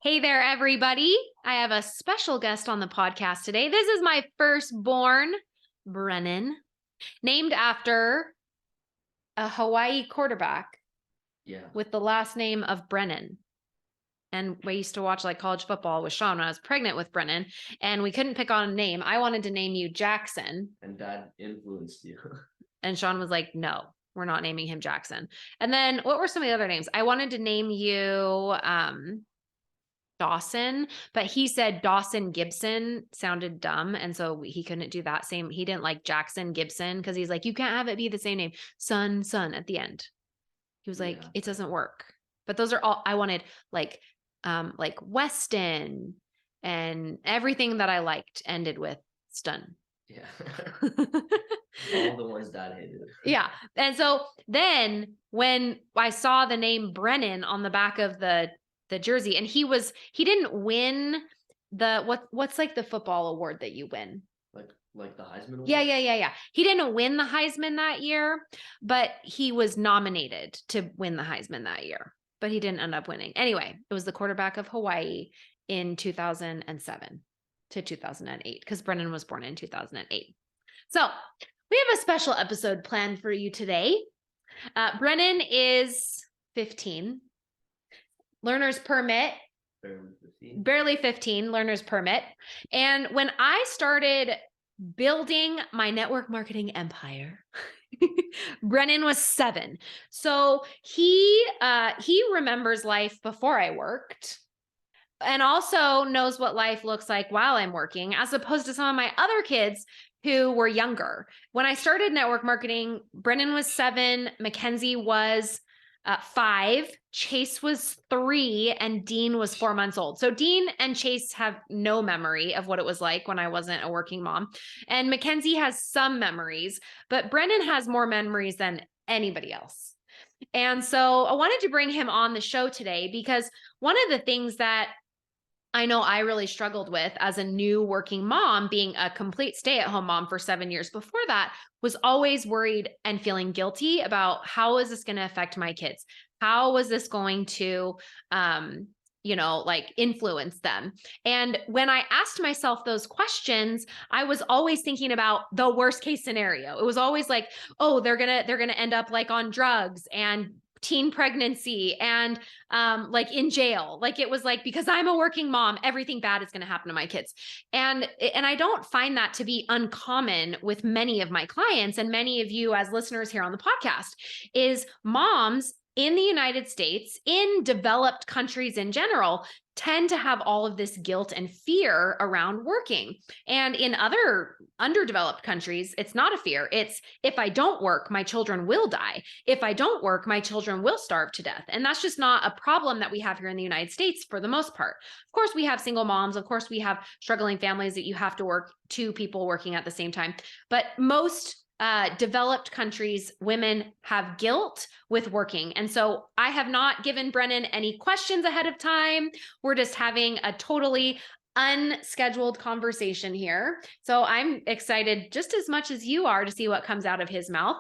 Hey there, everybody. I have a special guest on the podcast today. This is my firstborn, Brennan, named after a Hawaii quarterback Yeah. with the last name of Brennan. And we used to watch like college football with Sean when I was pregnant with Brennan, and we couldn't pick on a name. I wanted to name you Jackson. And Dad influenced you. And Sean was like, no, we're not naming him Jackson. And then what were some of the other names? I wanted to name you Dawson, but he said Dawson Gibson sounded dumb. And so he couldn't do that same. He didn't like Jackson Gibson because he's like, you can't have it be the same name. Son at the end. He was like, it doesn't work. But those are all I wanted, like Weston, and everything that I liked ended with stun. Yeah. All the ones Dad hated. Yeah. And so then when I saw the name Brennan on the back of the jersey, and he didn't win what's like the football award that you win. Like the Heisman Award? Yeah. He didn't win the Heisman that year, but he was nominated to win the Heisman that year, but he didn't end up winning. Anyway, it was the quarterback of Hawaii in 2007 to 2008, because Brennan was born in 2008. So we have a special episode planned for you today. Brennan is 15. Learner's permit. Barely 15, learner's permit. And when I started building my network marketing empire, Brennan was 7. So he remembers life before I worked, and also knows what life looks like while I'm working, as opposed to some of my other kids who were younger. When I started network marketing, Brennan was 7, Mackenzie was 5, Chase was 3, and Dean was 4 months old. So Dean and Chase have no memory of what it was like when I wasn't a working mom. And Mackenzie has some memories, but Brennan has more memories than anybody else. And so I wanted to bring him on the show today because one of the things that I know I really struggled with as a new working mom, being a complete stay-at-home mom for 7 years before that, was always worried and feeling guilty about how is this going to affect my kids? How was this going to, influence them? And when I asked myself those questions, I was always thinking about the worst case scenario. It was always like, oh, they're going to end up like on drugs and teen pregnancy and like in jail. Like it was like, because I'm a working mom, everything bad is going to happen to my kids. And I don't find that to be uncommon with many of my clients and many of you as listeners here on the podcast, is moms in the United States, in developed countries in general, tend to have all of this guilt and fear around working. And in other underdeveloped countries, it's not a fear. It's, if I don't work, my children will die. If I don't work, my children will starve to death. And that's just not a problem that we have here in the United States for the most part. Of course, we have single moms. Of course, we have struggling families that you have to work, 2 people working at the same time. But most developed countries, women have guilt with working. And so I have not given Brennan any questions ahead of time. We're just having a totally unscheduled conversation here. So I'm excited just as much as you are to see what comes out of his mouth.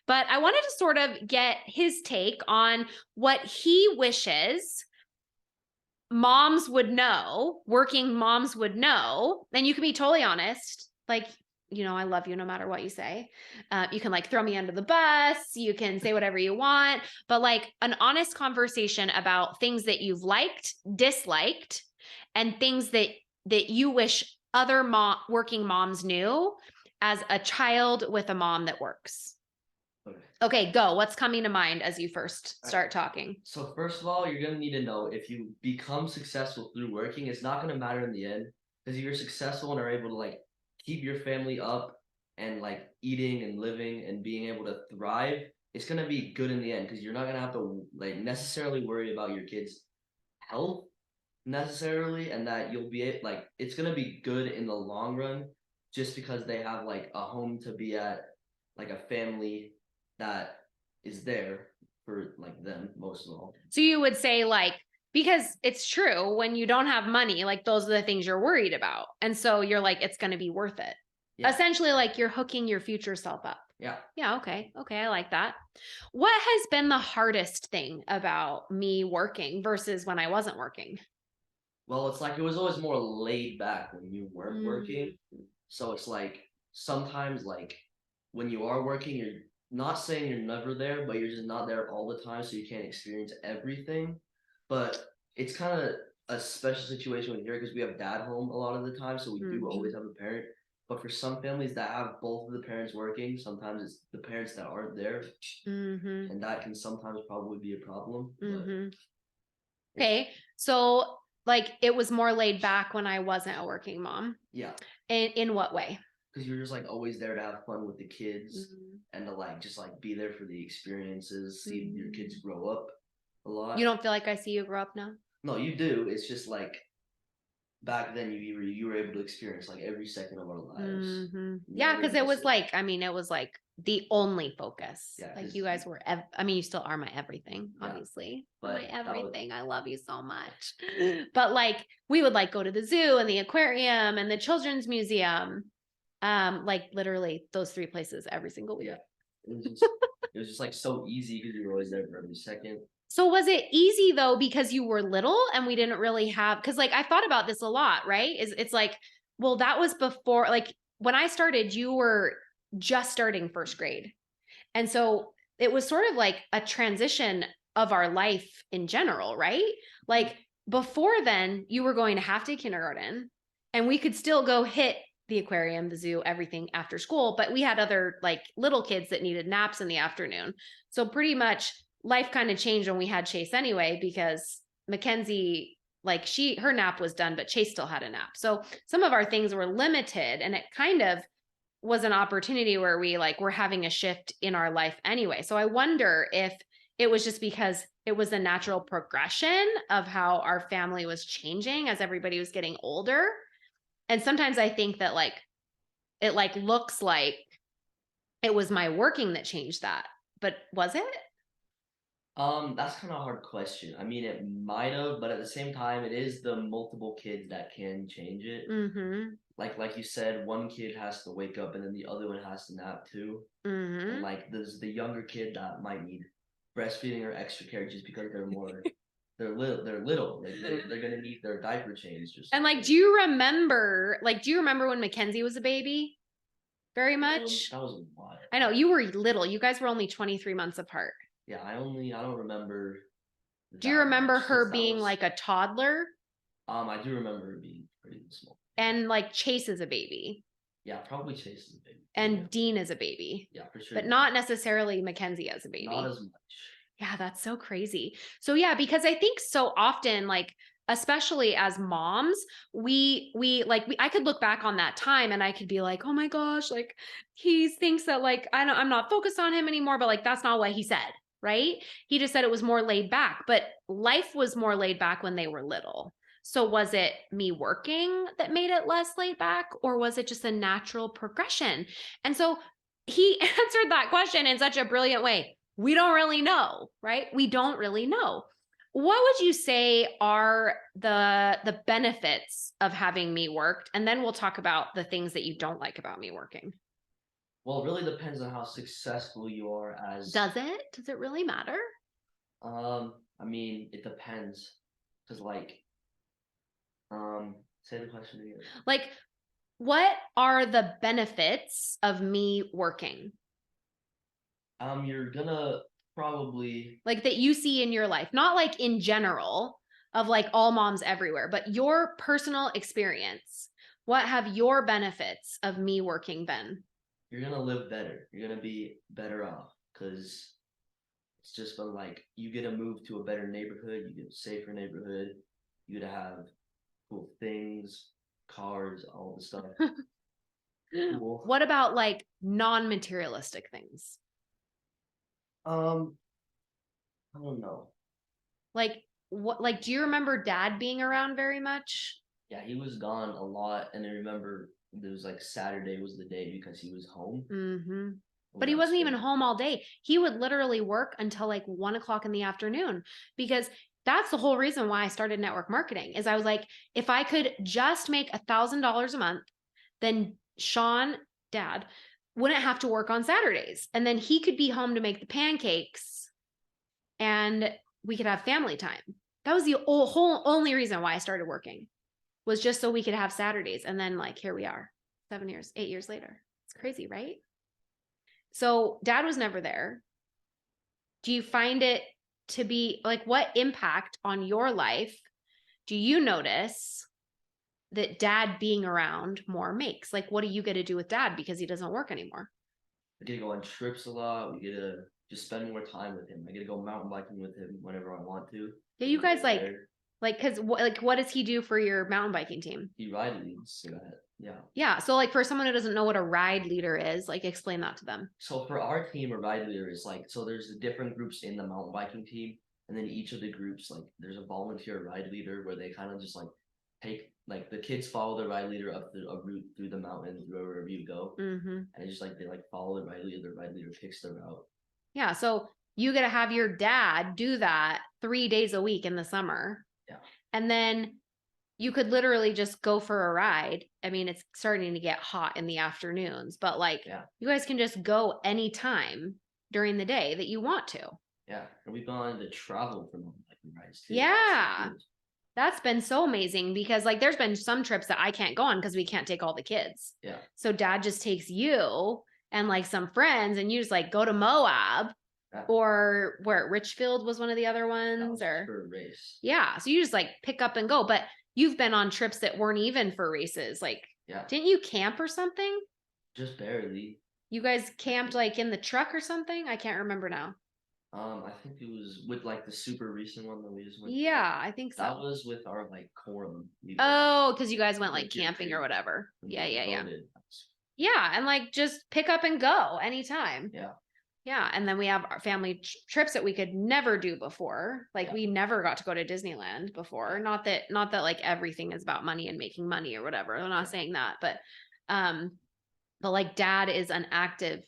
But I wanted to sort of get his take on what he wishes moms would know, working moms would know. And you can be totally honest, like, I love you no matter what you say. You can like throw me under the bus. You can say whatever you want, but like an honest conversation about things that you've liked, disliked, and things that you wish other working moms knew as a child with a mom that works. Okay, go. What's coming to mind as you first start talking? So first of all, you're going to need to know if you become successful through working, it's not going to matter in the end, because if you're successful and are able to like keep your family up and like eating and living and being able to thrive, it's going to be good in the end, because you're not going to have to like necessarily worry about your kids' health necessarily, and that you'll be like, it's going to be good in the long run just because they have like a home to be at, like a family that is there for like them most of all. So you would say like, because it's true, when you don't have money, like those are the things you're worried about. And so you're like, it's going to be worth it. Yeah. Essentially, like you're hooking your future self up. Yeah. Yeah. Okay. I like that. What has been the hardest thing about me working versus when I wasn't working? Well, it's like it was always more laid back when you weren't working. Mm. So it's like sometimes like when you are working, you're not saying you're never there, but you're just not there all the time, so you can't experience everything. But it's kind of a special situation with here because we have dad home a lot of the time, so we do always Mhm. have a parent. But for some families that have both of the parents working, sometimes it's the parents that aren't there, Mhm. and that can sometimes probably be a problem. But Mhm. it's Okay. So like it was more laid back when I wasn't a working mom. yeah, In what way? because you're just like always there to have fun with the kids Mhm. and to like just like be there for the experiences, see your kids Mhm. grow up a You lot. don't feel like I see you grow up now? No, you do. It's just like back then you were able to experience like every second of our lives. You Yeah, never because it miss was it. like, I mean, it was like the only focus. Yeah, Like because you guys were, I mean, you still are my everything, yeah, obviously. You're my but that was everything. I love you so much. But like we would like go to the zoo and the aquarium and the children's museum. Like literally those three places every single week. yeah. It was just like so easy because you were always there for every second. So was it easy though because you were little and we didn't really have because like I thought about this a lot, right? It's like, well, that was before like when I started, you were just starting first grade. And so it was sort of like a transition of our life in general, right? Like before then, you were going to half day kindergarten and we could still go hit the aquarium, the zoo, everything after school, but we had other like little kids that needed naps in the afternoon. So pretty much life kind of changed when we had Chase anyway, because Mackenzie, like her nap was done, but Chase still had a nap. So some of our things were limited and it kind of was an opportunity where we like were having a shift in our life anyway. So I wonder if it was just because it was a natural progression of how our family was changing as everybody was getting older. And sometimes I think that like it like looks like it was my working that changed that. But was it? That's kind of a hard question. I mean, it might have, but at the same time, it is the multiple kids that can change it. Mm-hmm. Like you said, one kid has to wake up and then the other one has to nap too. And Mm-hmm. like there's the younger kid that might need breastfeeding or extra care just because they're little. Like they're gonna need their diaper changed or And something. like, do you remember when Mackenzie was a baby? Very much. That was a while. I know you were little. You guys were only 23 months apart. Yeah, I don't remember Do you that remember much because her that being was like a toddler I do remember it being pretty small. and like Chase is a baby Yeah, probably Chase is a big. and Dean is a baby, Yeah, for sure. but not necessarily Mackenzie as a Not baby? as much. Yeah, that's so crazy. So yeah, because I think so often like especially as moms, I could look back on that time and I could be like, "Oh my gosh, like he thinks that like I'm not focused on him anymore," but like that's not what he said, right? He just said it was more laid back, but life was more laid back when they were little. So was it me working that made it less laid back or was it just a natural progression? And so he answered that question in such a brilliant way. We don't really know, right? We don't really know. What would you say are the benefits of having me worked? And then we'll talk about the things that you don't like about me working. Well, it really depends on how successful you are as. Does it? Does it really matter? I mean, it depends, cause like, say the question again. Like, what are the benefits of me working? You're gonna probably. Like that you see in your life, not like in general of like all moms everywhere, but your personal experience. What have your benefits of me working been? You're gonna live better. You're gonna be better off, cause it's just been like you get to move to a better neighborhood. You get a safer neighborhood. You get to have cool things, cars, all the stuff. Cool. What about like non-materialistic things? Um, I don't know. Like what like do you remember dad being around very much? Yeah, he was gone a lot, and I remember it was like Saturday was the day because he was home. Mm-hmm. We But he got wasn't even straight. home all day. He would literally work until like 1 o'clock in the afternoon because that's the whole reason why I started network marketing is I was like, if I could just make $1,000 a month, then Sean, dad, wouldn't have to work on Saturdays. And then he could be home to make the pancakes and we could have family time. That was the whole only reason why I started working, was just so we could have Saturdays. And then like, here we are 8 years later. It's crazy, right? So dad was never there. Do you find it to be like, what impact on your life do you notice that dad being around more makes? Like, what do you get to do with dad because he doesn't work anymore? I get to go on trips a lot. We get to just spend more time with him. I get to go mountain biking with him whenever I want to. Yeah, you guys There. cause what does he do for your mountain biking team? He ride leads. So that, yeah. Yeah. So like for someone who doesn't know what a ride leader is, like explain that to them. So for our team, a ride leader is like, so there's the different groups in the mountain biking team, and then each of the groups, like there's a volunteer ride leader where they kind of just like take, like the kids follow the ride leader up a route through the mountain, wherever you go, and it's just like they like follow the ride leader picks the route. Yeah. So you get to have your dad do that 3 days a week in the summer. Yeah. And then you could literally just go for a ride. I mean, it's starting to get hot in the afternoons, but like you guys can just go anytime during the day that you want to. Yeah. And we've gone to travel for mountain biking rides too. Yeah. That's been so amazing because like there's been some trips that I can't go on because we can't take all the kids. Yeah. So dad just takes you and like some friends and you just like go to Moab. Yeah. Or where Richfield was one of the other ones, or for a race. Yeah. So you just like pick up and go. But you've been on trips that weren't even for races. Like, didn't you camp or something? Just barely. You guys camped like in the truck or something? I can't remember now. I think it was with like the super recent one that we just went. Yeah, I think so. That was with our like quorum. Oh, because you guys went like camping or whatever. Yeah. Yeah, and like just pick up and go anytime. Yeah. Yeah, and then we have our family trips that we could never do before. Like we never got to go to Disneyland before. Not that like everything is about money and making money or whatever. I'm not saying that, but like dad is an active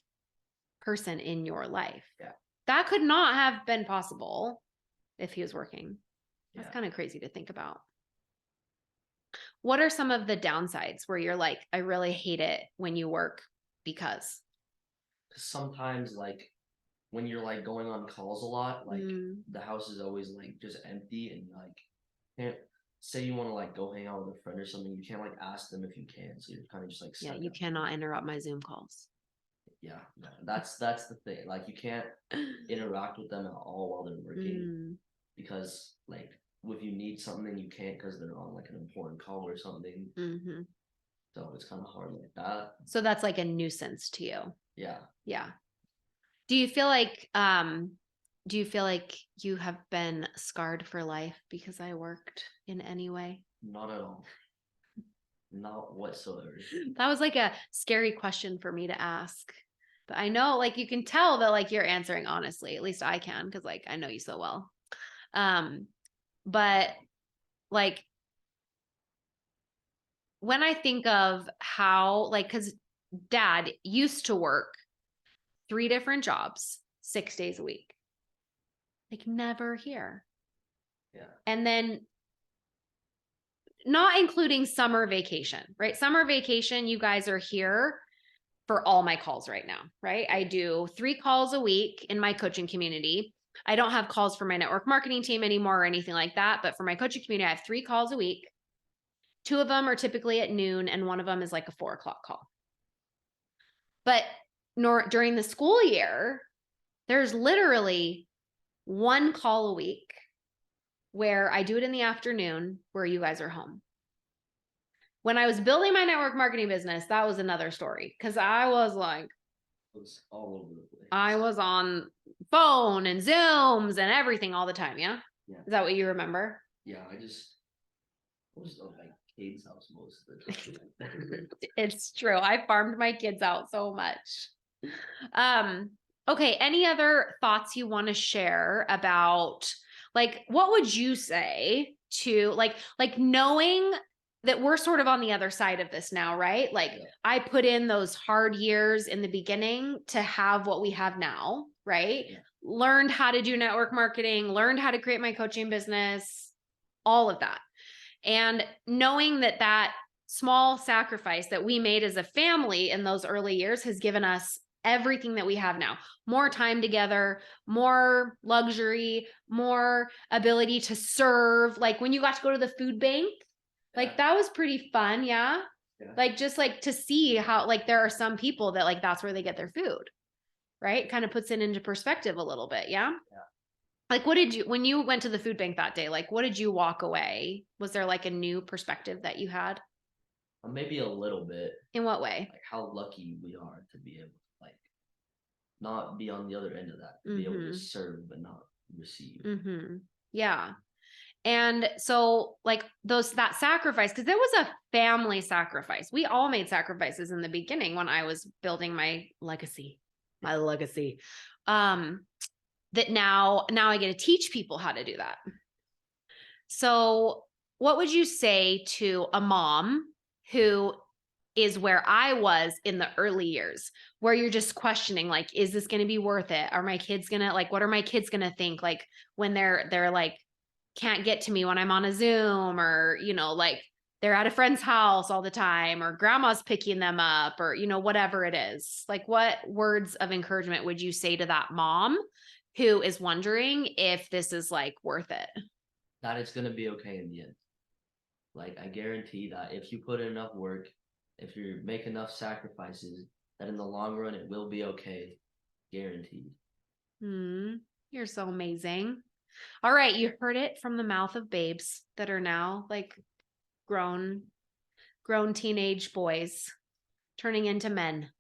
person in your life. Yeah. That could not have been possible if he was working. That's kind of crazy to think about. What are some of the downsides where you're like, I really hate it when you work because? Sometimes like when you're like going on calls a lot, like the house is always like just empty, and like can't say you want to like go hang out with a friend or something, you can't like ask them if you can, so you're kind of just like you cannot interrupt my Zoom calls. That's the thing, like you can't interact with them at all while they're working because like if you need something you can't because they're on like an important call or something. So it's kind of hard like that. So that's like a nuisance to you. Yeah. Do you feel like you have been scarred for life because I worked in any way? Not at all. Not whatsoever. That was like a scary question for me to ask. But I know like you can tell that like you're answering honestly. At least I can, because like I know you so well. But like when I think of how like, because dad used to work 3 different jobs, 6 days a week. Like never here. Yeah. And then not including summer vacation, right? Summer vacation, you guys are here for all my calls right now, right? I do 3 calls a week in my coaching community. I don't have calls for my network marketing team anymore or anything like that. But for my coaching community, I have 3 calls a week. 2 of them are typically at noon and one of them is like a 4 o'clock call. But during the school year, there's literally 1 call a week where I do it in the afternoon where you guys are home. When I was building my network marketing business, that was another story because I was like, it was all over the place. I was on phone and Zooms and everything all the time. Yeah. Is that what you remember? Yeah. I was like Kate's house most of the time. It's true. I farmed my kids out so much. Okay. Any other thoughts you want to share about like, what would you say to like knowing that we're sort of on the other side of this now, right? Like I put in those hard years in the beginning to have what we have now, right? Learned how to do network marketing, learned how to create my coaching business, all of that. And knowing that small sacrifice that we made as a family in those early years has given us everything that we have now. More time together, more luxury, more ability to serve. Like when you got to go to the food bank, like that was pretty fun. Yeah. Like just like to see how like there are some people that like that's where they get their food, right? Kind of puts it into perspective a little bit. Yeah. Like what did you when you went to the food bank that day, like what did you walk away? Was there like a new perspective that you had? Maybe a little bit, In what way? like how lucky we are to be able to like not be on the other end of that, to be able to serve but not receive. Yeah. And so like that sacrifice, because there was a family sacrifice. We all made sacrifices in the beginning when I was building my legacy. That now I get to teach people how to do that. So what would you say to a mom who is where I was in the early years, where you're just questioning, like, is this going to be worth it? Are my kids going to like, what are my kids going to think? Like when they're like, can't get to me when I'm on a Zoom, or, you know, like they're at a friend's house all the time, or grandma's picking them up, or, you know, whatever it is. Like what words of encouragement would you say to that mom who is wondering if this is like worth it? That it's going to be okay in the end. Like I guarantee that if you put in enough work, if you make enough sacrifices, that in the long run it will be okay. Guaranteed. You're so amazing. All right, you heard it from the mouth of babes that are now like grown teenage boys turning into men.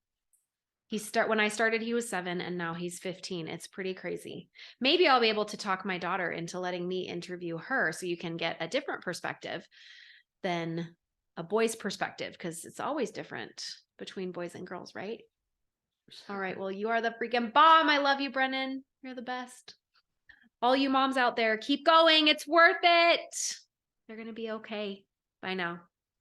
When I started, he was 7 and now he's 15. It's pretty crazy. Maybe I'll be able to talk my daughter into letting me interview her so you can get a different perspective than a boy's perspective, because it's always different between boys and girls, right? All right. Well, you are the freaking bomb. I love you, Brennan. You're the best. All you moms out there, keep going. It's worth it. They're going to be okay. Bye now.